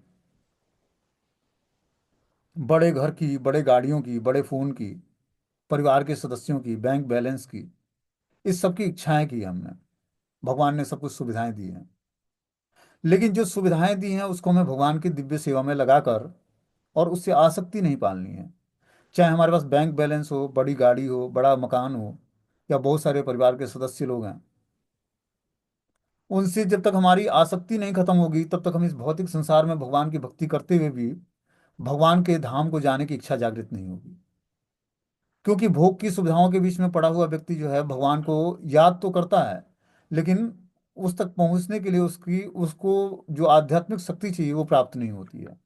A: बड़े घर की, बड़े गाड़ियों की, बड़े फोन की, परिवार के सदस्यों की, बैंक बैलेंस की, इस सब की इच्छाएं की हमने। भगवान ने सब कुछ सुविधाएं दी हैं, लेकिन जो सुविधाएं दी हैं उसको हमें भगवान की दिव्य सेवा में लगाकर और उससे आसक्ति नहीं पालनी है। चाहे हमारे पास बैंक बैलेंस हो, बड़ी गाड़ी हो, बड़ा मकान हो, या बहुत सारे परिवार के सदस्य लोग हैं, उनसे जब तक हमारी आसक्ति नहीं खत्म होगी, तब तक हम इस भौतिक संसार में भगवान की भक्ति करते हुए भी भगवान के धाम को जाने की इच्छा जागृत नहीं होगी। क्योंकि भोग की सुविधाओं के बीच में पड़ा हुआ व्यक्ति जो है, भगवान को याद तो करता है, लेकिन उस तक पहुंचने के लिए उसकी उसको जो आध्यात्मिक शक्ति चाहिए वो प्राप्त नहीं होती है।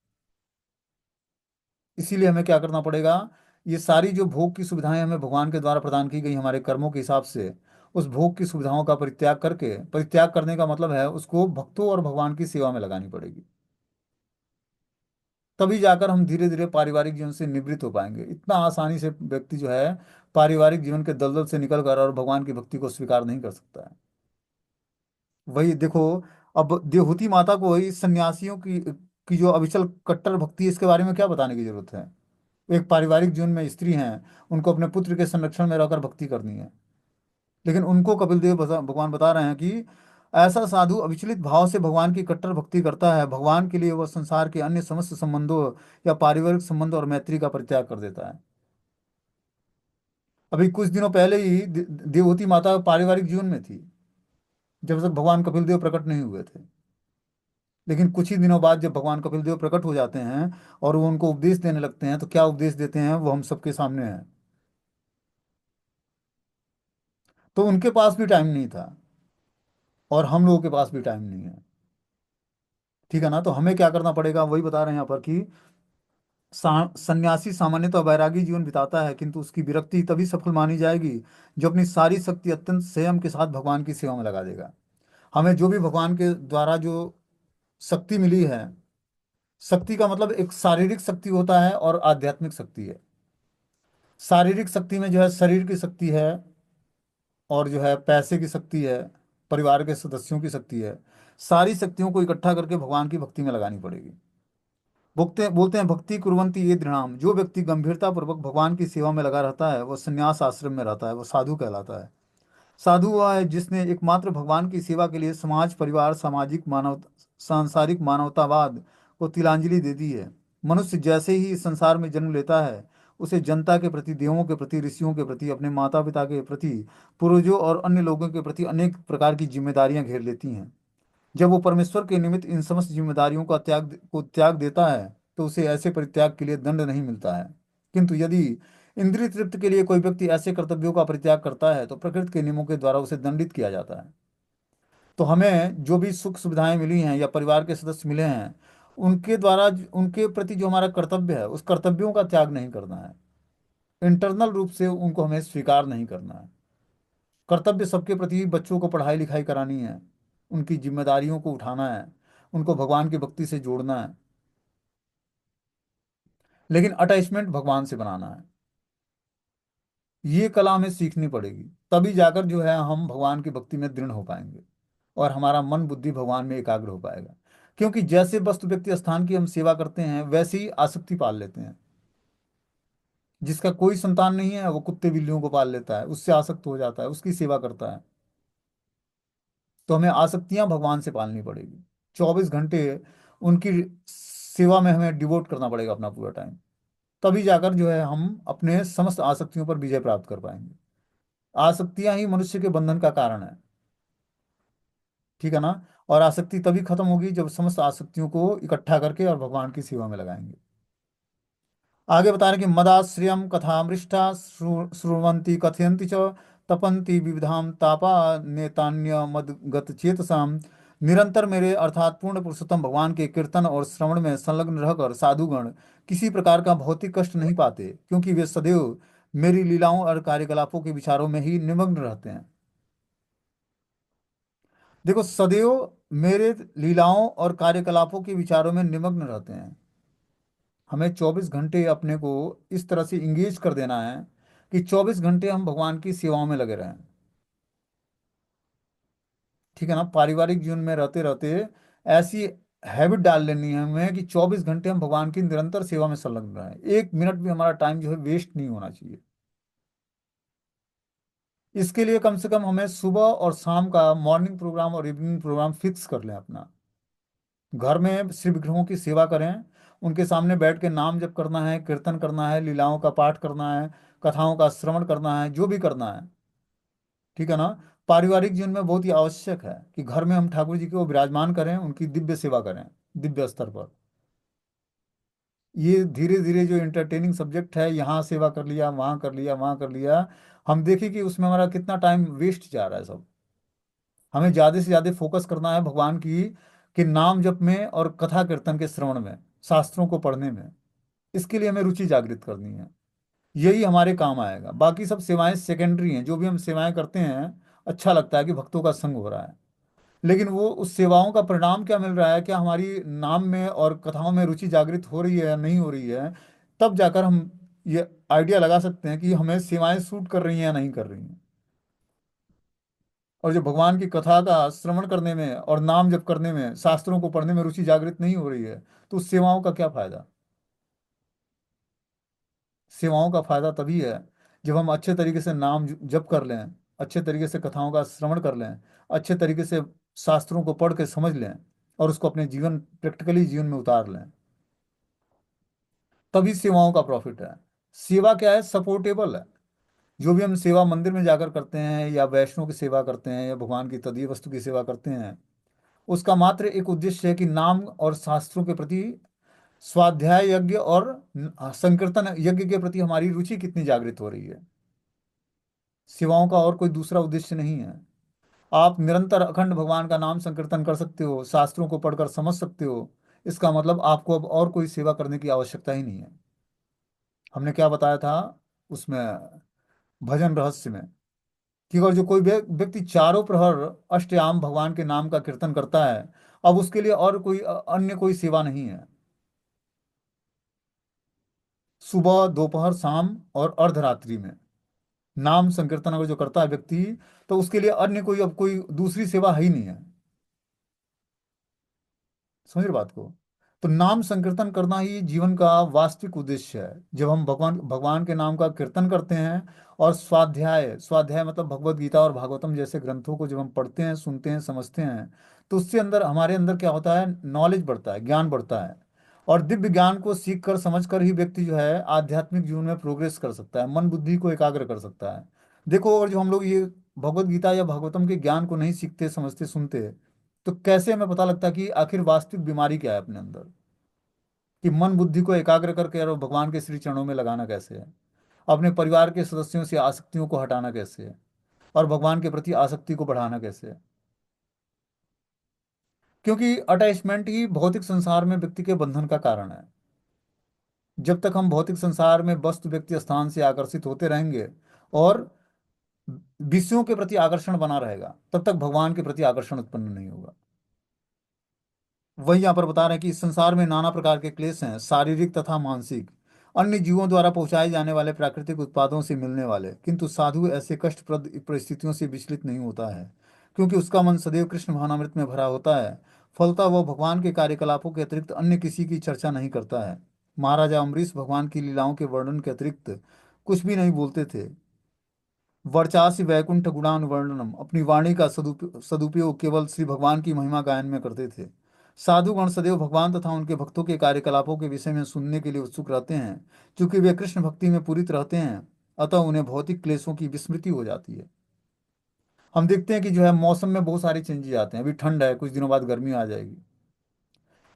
A: इसीलिए हमें क्या करना पड़ेगा? ये सारी जो भोग की सुविधाएं हमें भगवान के द्वारा प्रदान की गई हमारे कर्मों के हिसाब से, उस भोग की सुविधाओं का परित्याग करके, परित्याग करने का मतलब है उसको भक्तों और भगवान की सेवा में लगानी पड़ेगी। तभी जाकर हम धीरे धीरे पारिवारिक जीवन से निवृत्त हो पाएंगे। इतना आसानी से व्यक्ति जो है पारिवारिक जीवन के दलदल से निकल कर और भगवान की भक्ति को स्वीकार नहीं कर सकता है। वही देखो, अब देवहूति माता को इस सन्यासियों की जो अविचल कट्टर भक्ति है, इसके बारे में क्या बताने की जरूरत है? एक पारिवारिक जीवन में स्त्री हैं, उनको अपने पुत्र के संरक्षण में रहकर भक्ति करनी है, लेकिन उनको कपिल देव भगवान बता रहे हैं कि ऐसा साधु अविचलित भाव से भगवान की कट्टर भक्ति करता है, भगवान के लिए वह संसार के अन्य समस्त संबंधों या पारिवारिक संबंध और मैत्री का परित्याग कर देता है। अभी कुछ दिनों पहले ही देवहूति माता पारिवारिक जीवन में थी, जब तक भगवान कपिल देव प्रकट नहीं हुए थे। लेकिन कुछ ही दिनों बाद जब भगवान कपिल देव प्रकट हो जाते हैं और वो उनको उपदेश देने लगते हैं, तो क्या उपदेश देते हैं वो हम सबके सामने है। तो उनके पास भी टाइम नहीं था, और हम लोगों के पास भी टाइम नहीं है। ठीक है ना? तो हमें क्या करना पड़ेगा? वही बता रहे हैं यहाँ पर कि सन्यासी सामान्यतः वैरागी जीवन बिताता है, किंतु उसकी विरक्ति तभी सफल मानी जाएगी जो अपनी सारी शक्ति अत्यंत संयम के साथ भगवान की सेवा में लगा देगा। हमें जो भी भगवान के द्वारा जो शक्ति मिली है, शक्ति का मतलब एक शारीरिक शक्ति होता है और आध्यात्मिक शक्ति है। शारीरिक शक्ति में जो है शरीर की शक्ति है, और जो है पैसे की शक्ति है, परिवार के सदस्यों की शक्ति है। सारी शक्तियों को इकट्ठा करके भगवान की भक्ति में लगानी पड़ेगी। बोलते बोलते हैं, भक्ति कुर्वन्ति ये दृढ़ाम। जो व्यक्ति गंभीरता पूर्वक भगवान की सेवा में लगा रहता है, वो संन्यास आश्रम में रहता है, वो साधु कहलाता है। साधु वह है जिसने एकमात्र भगवान की सेवा के लिए समाज, परिवार, सामाजिक मानव सांसारिक मानवतावाद को तिलांजलि दे दी है। मनुष्य जैसे ही इस संसार में जन्म लेता है, उसे जनता के प्रति, देवों के प्रति, ऋषियों के प्रति, अपने माता पिता के प्रति, पूर्वजों और अन्य लोगों के प्रति अनेक प्रकार की जिम्मेदारियां घेर लेती हैं। जब वो परमेश्वर के निमित्त इन समस्त जिम्मेदारियों का त्याग देता है, तो उसे ऐसे परित्याग के लिए दंड नहीं मिलता है। किंतु यदि इंद्रिय तृप्ति के लिए कोई व्यक्ति ऐसे कर्तव्यों का परित्याग करता है, तो प्रकृति के नियमों के द्वारा उसे दंडित किया जाता है। तो हमें जो भी सुख सुविधाएं मिली हैं या परिवार के सदस्य मिले हैं, उनके द्वारा उनके प्रति जो हमारा कर्तव्य है, उस कर्तव्यों का त्याग नहीं करना है। इंटरनल रूप से उनको हमें स्वीकार नहीं करना है। कर्तव्य सबके प्रति, बच्चों को पढ़ाई लिखाई करानी है, उनकी जिम्मेदारियों को उठाना है, उनको भगवान की भक्ति से जोड़ना है, लेकिन अटैचमेंट भगवान से बनाना है। ये कला हमें सीखनी पड़ेगी, तभी जाकर जो है हम भगवान की भक्ति में दृढ़ हो पाएंगे और हमारा मन बुद्धि भगवान में एकाग्र हो पाएगा। क्योंकि जैसे वस्तु व्यक्ति स्थान की हम सेवा करते हैं, वैसे ही आसक्ति पाल लेते हैं। जिसका कोई संतान नहीं है, वो कुत्ते बिल्लियों को पाल लेता है, उससे आसक्त हो जाता है, उसकी सेवा करता है। तो हमें आसक्तियां भगवान से पालनी पड़ेगी। 24 घंटे उनकी सेवा में हमें डिवोट करना पड़ेगा अपना पूरा टाइम। तभी जाकर जो है हम अपने समस्त आसक्तियों पर विजय प्राप्त कर पाएंगे। आसक्तियां ही मनुष्य के बंधन का कारण है। ठीक है ना। और आसक्ति तभी खत्म होगी जब समस्त आसक्तियों को इकट्ठा करके और भगवान की सेवा में लगाएंगे। आगे बता रहे कि मदाश्रियम कथामृष्टा श्रुण्वन्ति कथयन्ति च तपन्ति विविधाम तापा नेतान्य मदगत चेतसाम। निरंतर मेरे अर्थात पूर्ण पुरुषोत्तम भगवान के कीर्तन और श्रवण में संलग्न रहकर साधुगण किसी प्रकार का भौतिक कष्ट नहीं पाते, क्योंकि वे सदैव मेरी लीलाओं और कार्यकलापों के विचारों में ही निमग्न रहते हैं। देखो, सदैव मेरे लीलाओं और कार्यकलापों के विचारों में निमग्न रहते हैं। हमें 24 घंटे अपने को इस तरह से इंगेज कर देना है कि 24 घंटे हम भगवान की सेवाओं में लगे रहें। ठीक है ना। पारिवारिक जीवन में रहते रहते ऐसी हैबिट डाल लेनी है हमें कि 24 घंटे हम भगवान की निरंतर सेवा में संलग्न रहें। 1 मिनट भी हमारा टाइम जो है वेस्ट नहीं होना चाहिए। इसके लिए कम से कम हमें सुबह और शाम का मॉर्निंग प्रोग्राम और इवनिंग प्रोग्राम फिक्स कर लें अपना। घर में शिव विग्रहों की सेवा करें, उनके सामने बैठ के नाम जप करना है, कीर्तन करना है, लीलाओं का पाठ करना है, कथाओं का श्रवण करना है, जो भी करना है। ठीक है ना। पारिवारिक जीवन में बहुत ही आवश्यक है कि घर में हम ठाकुर जी को विराजमान करें, उनकी दिव्य सेवा करें, दिव्य स्तर पर। ये धीरे धीरे जो इंटरटेनिंग सब्जेक्ट है, यहाँ सेवा कर लिया, वहाँ कर लिया, वहाँ कर लिया, हम देखें कि उसमें हमारा कितना टाइम वेस्ट जा रहा है सब। हमें ज़्यादा से ज़्यादा फोकस करना है भगवान की के नाम जप में और कथा कीर्तन के श्रवण में, शास्त्रों को पढ़ने में। इसके लिए हमें रुचि जागृत करनी है। यही हमारे काम आएगा। बाकी सब सेवाएं सेकेंडरी हैं। जो भी हम सेवाएं करते हैं, अच्छा लगता है कि भक्तों का संग हो रहा है, लेकिन वो उस सेवाओं का परिणाम क्या मिल रहा है, क्या हमारी नाम में और कथाओं में रुचि जागृत हो रही है या नहीं हो रही है, तब जाकर हम ये आइडिया लगा सकते हैं कि हमें सेवाएं सूट कर रही हैं या नहीं कर रही हैं। और जो भगवान की कथा का श्रवण करने में और नाम जप करने में, शास्त्रों को पढ़ने में रुचि जागृत नहीं हो रही है, तो उस सेवाओं का क्या फायदा। सेवाओं का फायदा तभी है जब हम अच्छे तरीके से नाम जप कर लें, अच्छे तरीके से कथाओं का श्रवण कर लें, अच्छे तरीके से शास्त्रों को पढ़ के समझ लें और उसको अपने जीवन, प्रैक्टिकली जीवन में उतार लें। तभी सेवाओं का प्रॉफिट है। सेवा क्या है, सपोर्टेबल है। जो भी हम सेवा मंदिर में जाकर करते हैं या वैष्णव की सेवा करते हैं या भगवान की तदीय वस्तु की सेवा करते हैं, उसका मात्र एक उद्देश्य है कि नाम और शास्त्रों के प्रति, स्वाध्याय यज्ञ और संकीर्तन यज्ञ के प्रति हमारी रुचि कितनी जागृत हो रही है। सेवाओं का और कोई दूसरा उद्देश्य नहीं है। आप निरंतर अखंड भगवान का नाम संकीर्तन कर सकते हो, शास्त्रों को पढ़कर समझ सकते हो, इसका मतलब आपको अब और कोई सेवा करने की आवश्यकता ही नहीं है। हमने क्या बताया था उसमें, भजन रहस्य में, कि अगर जो कोई व्यक्ति चारों प्रहर अष्टयाम भगवान के नाम का कीर्तन करता है, अब उसके लिए और कोई अन्य कोई सेवा नहीं है। सुबह, दोपहर, शाम और अर्धरात्रि में नाम संकीर्तन अगर जो करता है व्यक्ति, तो उसके लिए अन्य कोई अब कोई दूसरी सेवा है ही नहीं है। समझ रहे बात को। तो नाम संकीर्तन करना ही जीवन का वास्तविक उद्देश्य है। जब हम भगवान भगवान के नाम का कीर्तन करते हैं और स्वाध्याय, स्वाध्याय मतलब भगवत गीता और भागवतम जैसे ग्रंथों को जब हम पढ़ते हैं, सुनते हैं, समझते हैं, तो उससे अंदर, हमारे अंदर क्या होता है, नॉलेज बढ़ता है, ज्ञान बढ़ता है। और दिव्य ज्ञान को सीख कर, समझ कर ही व्यक्ति जो है आध्यात्मिक जीवन में प्रोग्रेस कर सकता है, मन बुद्धि को एकाग्र कर सकता है। देखो, और जो हम लोग ये भगवत गीता या भागवतम के ज्ञान को नहीं सीखते, समझते, सुनते, तो कैसे हमें पता लगता कि आखिर वास्तविक बीमारी क्या है अपने अंदर, कि मन बुद्धि को एकाग्र करके और भगवान के श्री चरणों में लगाना कैसे है, अपने परिवार के सदस्यों से आसक्तियों को हटाना कैसे है, और भगवान के प्रति आसक्ति को बढ़ाना कैसे है। क्योंकि अटैचमेंट ही भौतिक संसार में व्यक्ति के बंधन का कारण है। जब तक हम भौतिक संसार में वस्तु, व्यक्ति, स्थान से आकर्षित होते रहेंगे और विषयों के प्रति आकर्षण बना रहेगा, तब तक भगवान के प्रति आकर्षण उत्पन्न नहीं होगा। वही यहाँ पर बता रहे हैं कि इस संसार में नाना प्रकार के क्लेश हैं, शारीरिक तथा मानसिक, अन्य जीवों द्वारा पहुंचाए जाने वाले प्राकृतिक उत्पादों से मिलने वाले, किंतु साधु ऐसे कष्टप्रद परिस्थितियों से विचलित नहीं होता है, क्योंकि उसका मन सदैव कृष्ण भावनामृत में भरा होता है। फलतः वह भगवान के कार्यकलापों के अतिरिक्त अन्य किसी की चर्चा नहीं करता है। महाराजा अम्बरीश भगवान की लीलाओं के वर्णन के अतिरिक्त कुछ भी नहीं बोलते थे। वर्चासी वैकुंठ गुणानुवर्णनम, अपनी वाणी का सदुपयोग केवल श्री भगवान की महिमा गायन में करते थे। साधुगण सदैव भगवान तथा उनके भक्तों के कार्यकलापों के विषय में सुनने के लिए उत्सुक रहते हैं। क्योंकि वे कृष्ण भक्ति में पूरित रहते हैं, अतः उन्हें भौतिक क्लेशों की विस्मृति हो जाती है। हम देखते हैं कि जो है मौसम में बहुत सारे चेंजेस आते हैं, अभी ठंड है, कुछ दिनों बाद गर्मी आ जाएगी।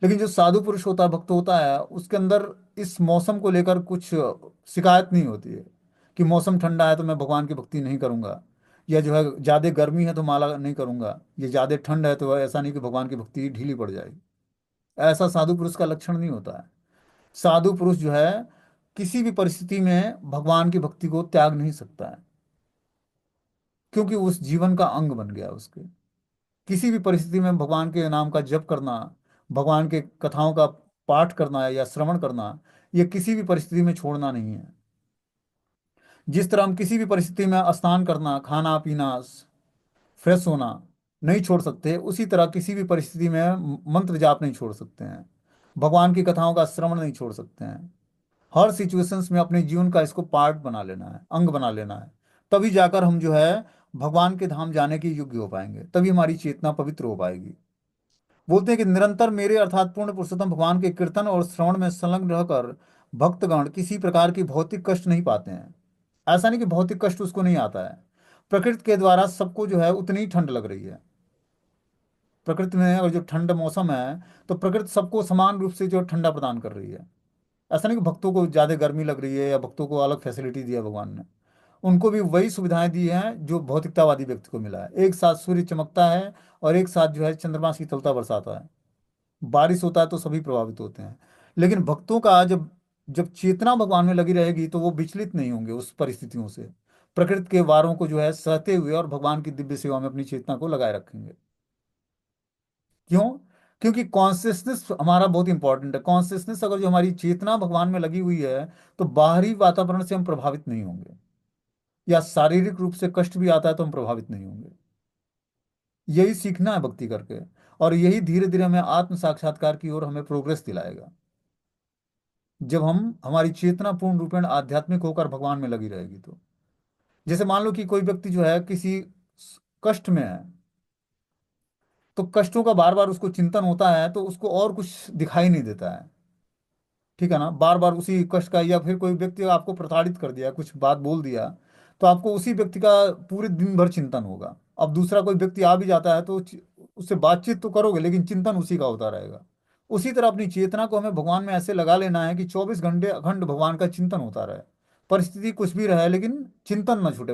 A: लेकिन जो साधु पुरुष होता है, भक्त होता है, उसके अंदर इस मौसम को लेकर कुछ शिकायत नहीं होती है कि मौसम ठंडा है तो मैं भगवान की भक्ति नहीं करूंगा, या जो है ज़्यादा गर्मी है तो माला नहीं करूंगा, या ज़्यादा ठंड है तो ऐसा नहीं कि भगवान की भक्ति ढीली पड़ जाएगी। ऐसा साधु पुरुष का लक्षण नहीं होता है। साधु पुरुष जो है किसी भी परिस्थिति में भगवान की भक्ति को त्याग नहीं सकता है, क्योंकि उस जीवन का अंग बन गया है उसके। किसी भी परिस्थिति में भगवान के नाम का जप करना, भगवान के कथाओं का पाठ करना या श्रवण करना, ये किसी भी परिस्थिति में छोड़ना नहीं है। जिस तरह हम किसी भी परिस्थिति में स्नान करना, खाना पीना, फ्रेश होना नहीं छोड़ सकते, उसी तरह किसी भी परिस्थिति में मंत्र जाप नहीं छोड़ सकते हैं, भगवान की कथाओं का श्रवण नहीं छोड़ सकते हैं। हर सिचुएशंस में अपने जीवन का इसको पार्ट बना लेना है, अंग बना लेना है। तभी जाकर हम जो है भगवान के धाम जाने के योग्य हो पाएंगे, तभी हमारी चेतना पवित्र हो पाएगी। बोलते हैं कि निरंतर मेरे अर्थात पूर्ण पुरुषोत्तम भगवान के कीर्तन और श्रवण में संलग्न रहकर भक्तगण किसी प्रकार की भौतिक कष्ट नहीं पाते हैं। ऐसा नहीं कि भौतिक कष्ट उसको नहीं आता है। प्रकृति के द्वारा सबको जो है उतनी ही ठंड लग रही है। प्रकृति में और जो ठंड मौसम है, तो प्रकृति सबको समान रूप से जो ठंडा प्रदान कर रही है। ऐसा नहीं कि भक्तों को ज़्यादा गर्मी लग रही है या भक्तों को अलग फैसिलिटी दिया भगवान ने। उनको भी वही सुविधाएं दी हैं जो भौतिकतावादी व्यक्ति को मिला है। एक साथ सूर्य चमकता है और एक साथ जो है चंद्रमा शीतलता बरसाता है, बारिश होता है, तो सभी प्रभावित होते हैं। लेकिन भक्तों का जब जब चेतना भगवान में लगी रहेगी तो वो विचलित नहीं होंगे उस परिस्थितियों से। प्रकृति के वारों को जो है सहते हुए और भगवान की दिव्य सेवा में अपनी चेतना को लगाए रखेंगे। क्यों? क्योंकि कॉन्शियसनेस हमारा बहुत इंपॉर्टेंट है। कॉन्शियसनेस अगर जो हमारी चेतना भगवान में लगी हुई है, तो बाहरी वातावरण से हम प्रभावित नहीं होंगे, या शारीरिक रूप से कष्ट भी आता है तो हम प्रभावित नहीं होंगे। यही सीखना है भक्ति करके, और यही धीरे धीरे हमें आत्म साक्षात्कार की ओर हमें प्रोग्रेस दिलाएगा। जब हम हमारी चेतना पूर्ण रूपेण आध्यात्मिक होकर भगवान में लगी रहेगी तो। जैसे मान लो कि कोई व्यक्ति जो है किसी कष्ट में है, तो कष्टों का बार बार उसको चिंतन होता है, तो उसको और कुछ दिखाई नहीं देता है। ठीक है ना, बार बार उसी कष्ट का, या फिर कोई व्यक्ति आपको प्रताड़ित कर दिया, कुछ बात बोल दिया, तो आपको उसी व्यक्ति का पूरे दिन भर चिंतन होगा। अब दूसरा कोई व्यक्ति आ भी जाता है तो उससे बातचीत तो करोगे, लेकिन चिंतन उसी का होता रहेगा। उसी तरह अपनी चेतना को हमें भगवान में ऐसे लगा लेना है कि 24 घंटे अखंड भगवान का चिंतन होता रहे। परिस्थिति कुछ भी रहे, लेकिन चिंतन न छूटे।